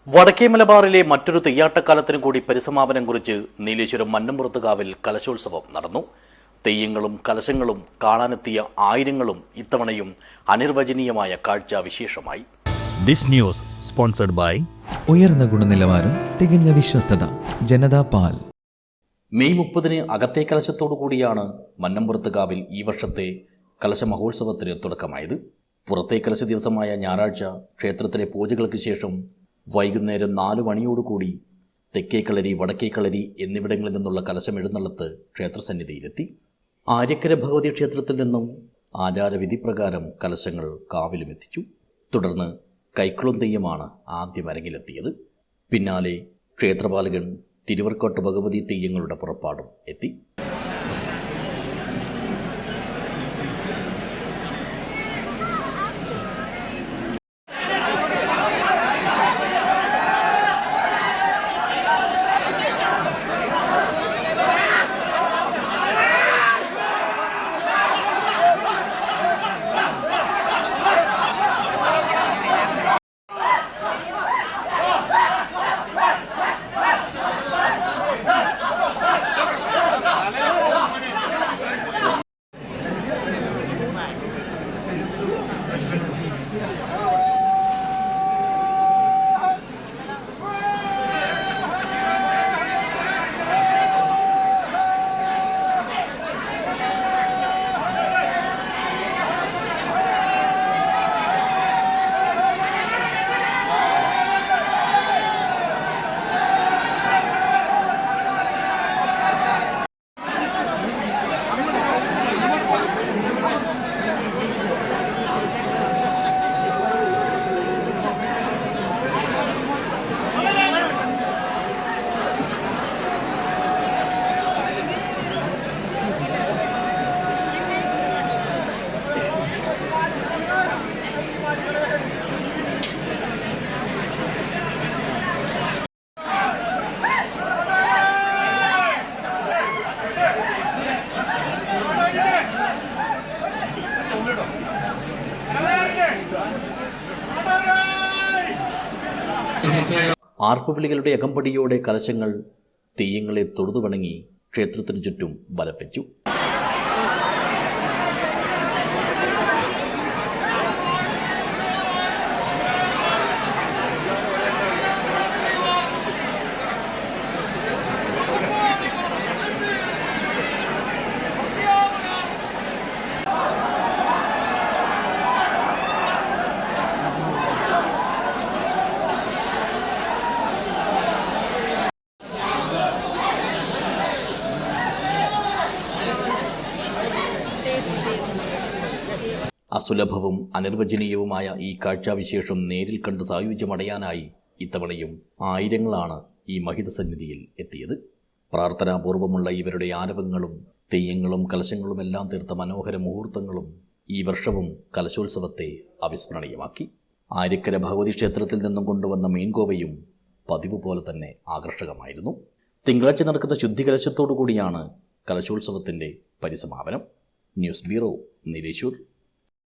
വടക്കേ മലബാറിലെ മറ്റൊരു തെയ്യാട്ടക്കാലത്തിനു കൂടി പരിസമാപനം കുറിച്ച് നീലേശ്വരം മന്നംപുറത്തുകാവിൽ കലശോത്സവം നടന്നു. തെയ്യങ്ങളും കലശങ്ങളും കാണാനെത്തിയ ആയിരങ്ങളും ഇത്തവണയും അനിർവചനീയമായ കാഴ്ച വിശേഷമായി. ദിസ് ന്യൂസ് സ്പോൺസർഡ് ബൈ ഉയർന്ന ഗുണനിലവാരം, തികഞ്ഞ വിശ്വസ്തത, ജനതാ പാൽ. മെയ് 30 അകത്തെ കലശത്തോടു കൂടിയാണ് മന്നംപുറത്തുകാവിൽ ഈ വർഷത്തെ കലശ മഹോത്സവത്തിന് തുടക്കമായത്. പുറത്തെ കലശ ദിവസമായ ഞായറാഴ്ച ക്ഷേത്രത്തിലെ പൂജകൾക്ക് ശേഷം വൈകുന്നേരം 4 മണിയോടുകൂടി തെക്കേക്കളരി, വടക്കേക്കളരി എന്നിവിടങ്ങളിൽ നിന്നുള്ള കലശം എഴുന്നള്ളത്ത് ക്ഷേത്രസന്നിധിയിലെത്തി. ആര്യക്കര ഭഗവതി ക്ഷേത്രത്തിൽ നിന്നും ആചാരവിധി പ്രകാരം കലശങ്ങൾ കാവിലുമെത്തിച്ചു. തുടർന്ന് കൈക്കുളം തെയ്യമാണ് ആദ്യം അരങ്ങിലെത്തിയത്. പിന്നാലെ ക്ഷേത്രപാലകൻ തിരുവർക്കോട്ട് ഭഗവതി തെയ്യങ്ങളുടെ പുറപ്പാടും എത്തി. ആർപ്പുവിളികളുടെ അകമ്പടിയോടെ കലശങ്ങൾ തെയ്യങ്ങളെ തൊഴുതു വണങ്ങി ക്ഷേത്രത്തിനു ചുറ്റും വലപ്പിച്ചു. അസുലഭവും അനിർവചനീയവുമായ ഈ കാഴ്ചാവിശേഷം നേരിൽ കണ്ട് സായുജ്യമടയാനായി ഇത്തവണയും ആയിരങ്ങളാണ് ഈ മഹിതസന്നിധിയിൽ എത്തിയത്. പ്രാർത്ഥനാപൂർവമുള്ള ഇവരുടെ ആരവങ്ങളും തെയ്യങ്ങളും കലശങ്ങളുമെല്ലാം തീർത്ത മനോഹര മുഹൂർത്തങ്ങളും ഈ വർഷവും കലശോത്സവത്തെ അവിസ്മരണീയമാക്കി. ആര്യക്കര ഭഗവതി ക്ഷേത്രത്തിൽ നിന്നും കൊണ്ടുവന്ന മീൻകോവയും പതിവ് പോലെ തന്നെ ആകർഷകമായിരുന്നു. തിങ്കളാഴ്ച നടക്കുന്ന ശുദ്ധികലശത്തോടു കൂടിയാണ് കലശോത്സവത്തിൻ്റെ പരിസമാപനം. News bureau, Nileshwar.